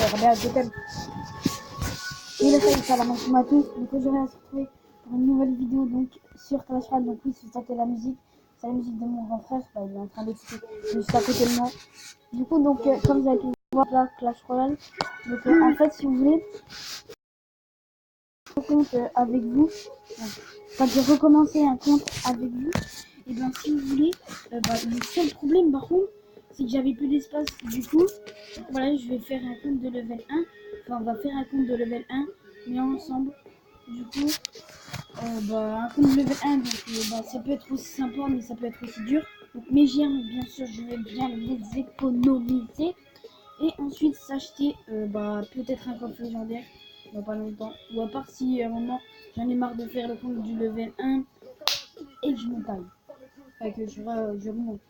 regardez à côté. Et là, ça y est, salam alaikum à tous. Donc aujourd'hui, on va se retrouver pour une nouvelle vidéo donc sur Clash Royale. Donc oui, si vous sentez la musique, c'est la musique de mon grand frère. Bah, il est en train d'écouter juste à côté de moi. Du coup, donc comme vous avez pu voir là, Clash Royale. Donc en fait, si vous voulez, un compte avec vous. Quand j'ai recommencé un compte avec vous, et bien si vous voulez, le seul problème par contre, c'est que j'avais plus d'espace. Du coup, voilà, je vais faire un compte de level 1. Enfin, on va faire un compte de level 1, mais ensemble. Du coup, un compte de level 1, donc ça peut être aussi sympa, mais ça peut être aussi dur. Donc mes gemmes, bien sûr, je vais bien les économiser. Et ensuite s'acheter peut-être un coffre légendaire dans pas longtemps. Ou à part si à un moment j'en ai marre de faire le compte du level 1 et que je me taille. Enfin que je remonte.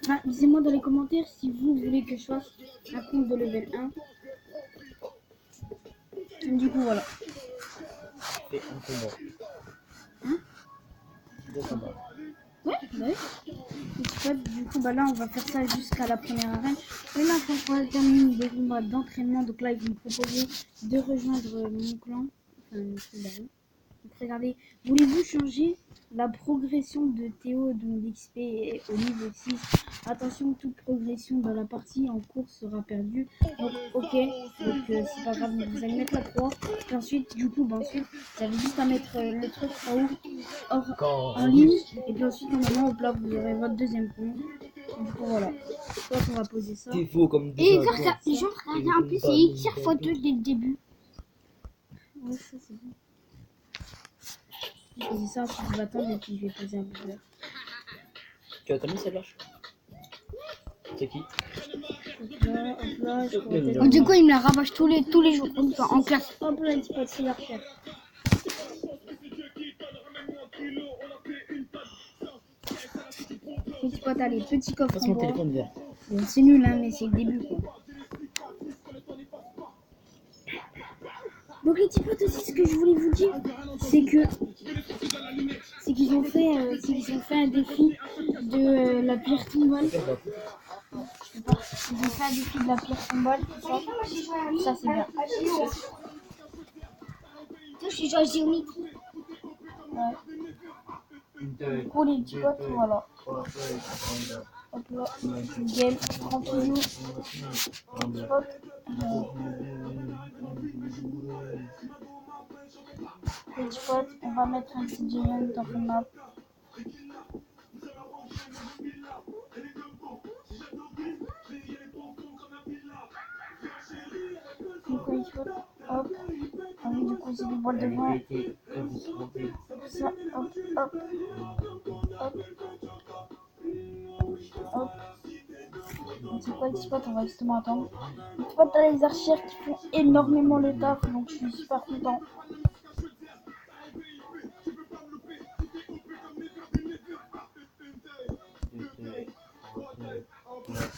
Enfin, dites-moi dans les commentaires si vous voulez que je fasse un compte de level 1. Du coup voilà. Et un combat. Hein? 2 combats. Ouais, bah oui. Du coup, là, on va faire ça jusqu'à la première arène. Et là, quand on va terminer des combats d'entraînement, donc là, ils vont me proposer de rejoindre mon clan. Enfin, donc, regardez, voulez-vous changer la progression de Théo, donc d'XP au niveau 6? Attention, toute progression dans la partie en cours sera perdue. Donc, ok, donc c'est pas grave, vous allez mettre la croix. Et ensuite, du coup, ensuite, vous avez juste à mettre le truc en haut, en ligne. Et puis ensuite, normalement, au plat, vous aurez votre deuxième compte. Du coup, voilà. Donc, on va poser ça. T'es faux comme Et des les gens, regardez, en plus, c'est XR photo dès le début. Ouais, ça, c'est bon. Je vais poser ça, ensuite je vais attendre et puis je vais poser un buzzer. Tu as mis celle-là? C'est qui? Hop là, je pourrais peut-être... Du coup, il me la rabâche tous les jours, enfin, en classe. Hop là, il se passe la recherche. Petit pote, allez, petit coffre Passe en mon bois. téléphone vert. Bon, c'est nul, hein, mais c'est le début, quoi. Donc les petits potes aussi, ce que je voulais vous dire, c'est qu'ils ont fait un défi de la pierre tombale. Ils ont fait un défi de la pierre tombale, tout ça. Ça c'est bien. Je suis joueur géométrie. Ouais. Du coup les petits potes, voilà. Hop là, game, tranquillou. Petits potes. Petit pote, on va mettre un petit giant dans le map. Donc petit pote, hop. Ah oui, du coup c'est des boîtes de vin. Ça, hop, hop. Hop. Hop. C'est quoi petit pote, on va justement attendre. Petit pote, t'as les archères qui font énormément le taf, donc je suis super content.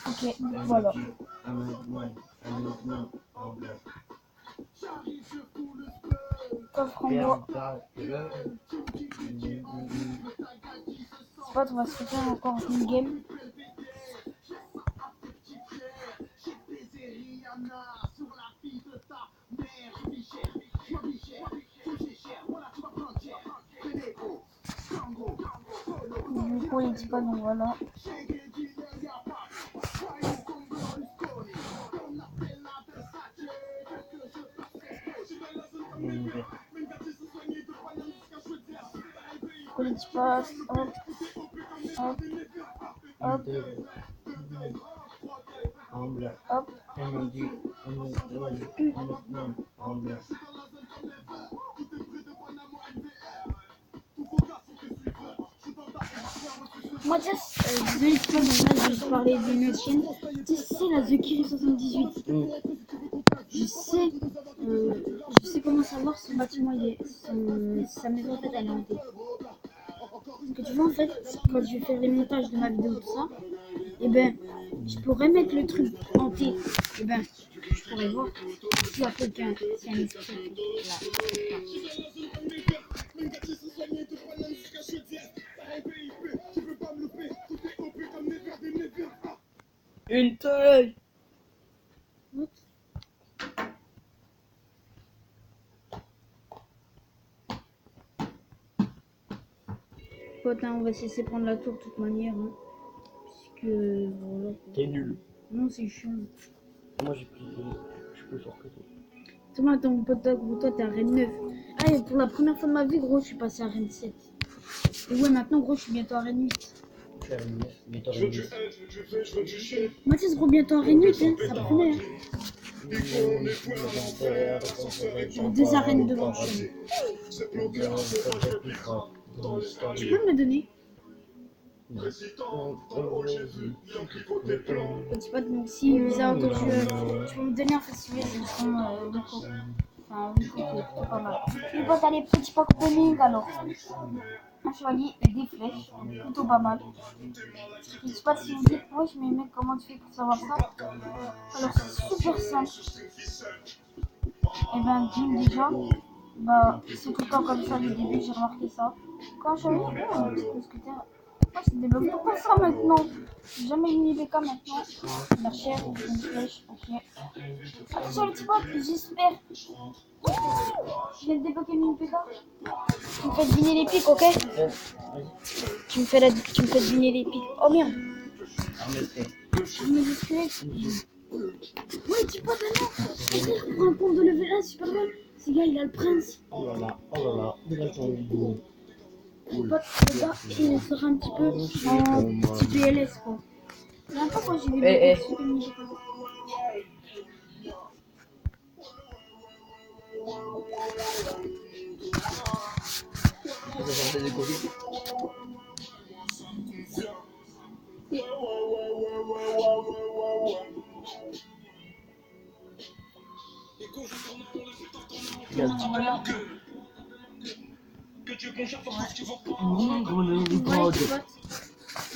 Ok, voilà. Coffre en bois. C'est pas, on va se faire encore une game. Du coup, les petits potes, donc voilà. Les petits potes, hop, hop, hop, hop. Moi, tu sais, désolé, tu vois, donc là, je parlais d'une autre chaîne. Tu sais, c'est la The Kiri 78. Je sais comment savoir si son bâtiment, sa maison, en fait, elle est hantée. Parce que tu vois, en fait, quand je vais faire les montages de ma vidéo, tout ça, et ben, je pourrais mettre le truc hanté. Et ben, je pourrais voir s'il y a quelqu'un, s'il y a un esprit là. Une taille. potes, hein, on va se laisser prendre la tour de toute manière. Hein, puisque voilà. T'es nul. Non, c'est chiant. Moi, je suis plus fort que toi. Thomas, attends, mon pote, gros, toi, t'es à Rennes 9. Ah, et pour la première fois de ma vie, gros, je suis passé à Rennes 7. Et ouais, maintenant, gros, je suis bientôt à Rennes 8. Je suis à Rennes 9, bientôt à Rennes 10. Mathis, gros, bientôt à Rennes 8, hein, ça promet. Hein. J'ai 2 arènes devant chez nous. Tu peux me le donner? Petit pote, donc si Visa, quand tu peux me donner en fait si ils sont locaux. Enfin, oui, c'est plutôt pas mal. Les potes, allez, petit Pokémon alors. Un chevalier et des flèches, plutôt pas mal. Je sais pas si vous dites, wesh, mais mec, comment tu fais pour savoir ça? Alors, c'est super simple. Et ben, déjà, bah, c'est tout le temps comme ça, le début, j'ai remarqué ça. Quand je suis un petit mousquetaire, pourquoi c'est débloqué pas ça maintenant? J'ai jamais mis les BK maintenant. La chair, une flèche, ok. Attention, le petit pote, j'espère. Je viens de débloquer une PK. Tu me fais deviner les pics, ok? Tu me fais deviner les pics. Oh merde! Je me discute. Ouais, petit pote, alors. Pour un pont de level 1, super bien. Ce gars, il a le prince. Oh là là, dégage-moi. Le pote, le gars, il sera un petit peu en petit PLS, quoi. La dernière fois, quand j'ai débloqué ce mini voilà.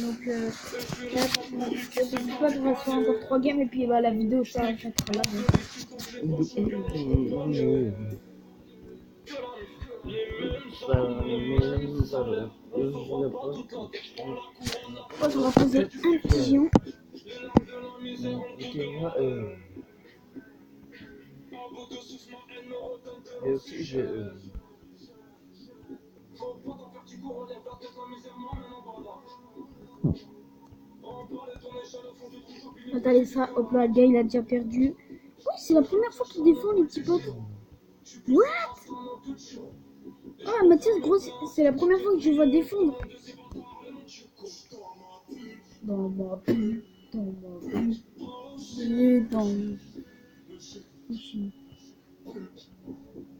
Donc, là, je sais pas, on va se faire encore 3 games et puis bah, la vidéo s'arrêtera là. On va poser un petit géant. Et aussi, Attendez ça, hop là, le gars il a déjà perdu. Oui, c'est la première fois qu'il défend les petits potes. What? Ah, Mathias, gros, c'est la première fois que je vois défendre. Dans ma vie,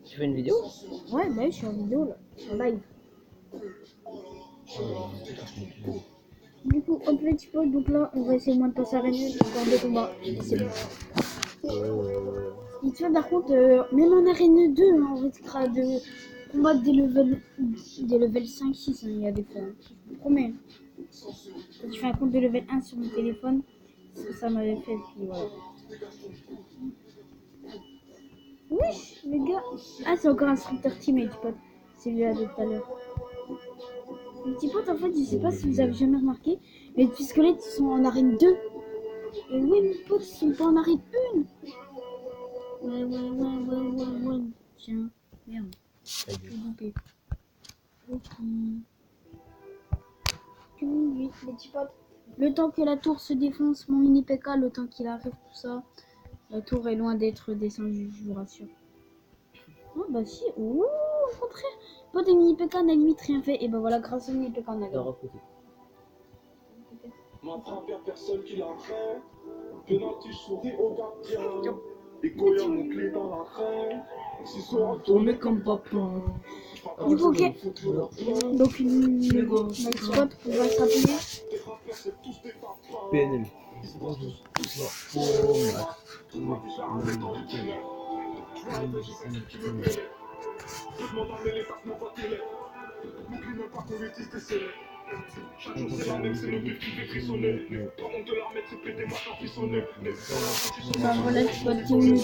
Tu fais une vidéo? Ouais, bah je suis en vidéo là, en live. Du coup, hop là, petit pote, donc là, on va essayer au moins de passer à Rennes, encore 2 combats. C'est bon. Et tu vois, par contre, même en arène 2, hein, on risquera de combattre des level 5-6, hein, il y a des fois. Hein. Je vous promets. Quand je fais un compte de level 1 sur mon téléphone, c'est ce que ça m'avait fait, puis voilà. Oui, les gars. Ah, c'est encore un instructeur teammate, pote. C'est lui là de tout à l'heure. Les petits potes, en fait, je sais pas si vous avez jamais remarqué, mais les petits squelettes, ils sont en arène 2. Et oui, mes potes, ils sont pas en arène 1. Ouais. Tiens, merde. J'ai loupé. Ok. Oui, les petits potes. Le temps que la tour se défonce, mon mini PK, le temps qu'il arrive, tout ça, la tour est loin d'être descendue, je vous rassure. Oh bah si, ouh, au contraire. Pas des mini PK, on a limite rien fait. Et bah voilà, grâce au mini PK, on a gagné. Personne qui l'a fait. Penalty, souris au gardien. Et quand y'a mon clé dans la reine. Si sont retournés comme papa. Du coup, ok. Donc, une spot qu'on va s'appeler. PNL. Bah voilà, tu vas te dire.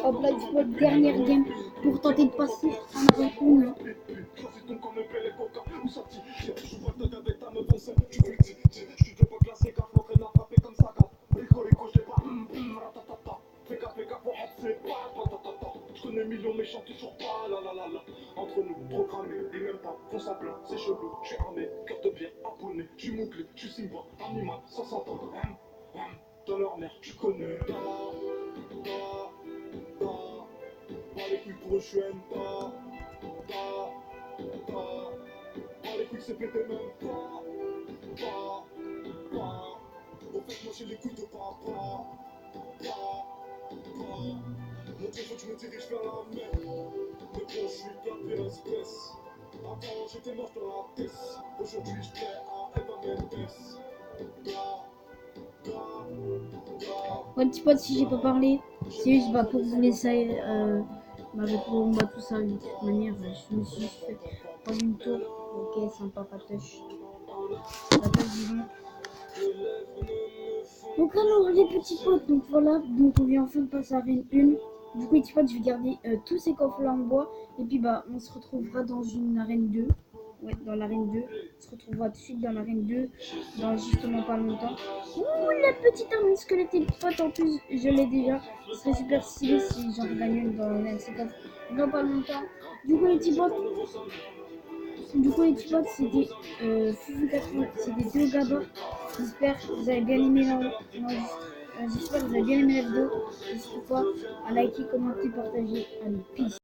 Hop là, tu vas dernière game pour tenter de passer en arène 1. Millions méchants toujours pas, là. Entre nous, programmés, pas, fonce à plein, c'est chelou. Je suis armé, cœur de bien, abonné. Je suis mouclé, je suis Simba, animal, sans s'entendre. Dans leur mère, tu connais. Pas les couilles pour eux, je suis pas. Pas les couilles, c'est pété même pas. Au fait, moi j'ai les couilles de papa. Mon Dieu, faut que je me dirige vers la mer. Mais bon, je suis plein de espèce. Avant, j'étais mort dans la tête. Aujourd'hui, je plais à Eva Mendes. Ouais, petit pote, si j'ai pas parlé, c'est juste pour vous laisser avec Bomba, tout ça. De toute manière, je me suis juste fait prendre une tour. Ok, sympa, patoche. Patoche, disons. Donc alors les petits potes, donc voilà, donc on vient enfin de passer à l'arène 1. Du coup les petits potes, je vais garder tous ces coffres là en bois. Et puis bah on se retrouvera dans une arène 2. Ouais, dans l'arène 2. On se retrouvera tout de suite dans l'arène 2. Dans justement pas longtemps. Ouh, la petite arme squelettique, les petits potes, en plus je l'ai déjà. Ce serait super stylé si j'en gagne une dans ces coffres dans pas longtemps. Du coup les petits potes, c'était Fufu80, c'était deux gabas. J'espère que vous avez bien aimé j'espère que vous avez bien aimé la vidéo. N'hésitez pas à liker, commenter, partager. Allez, peace.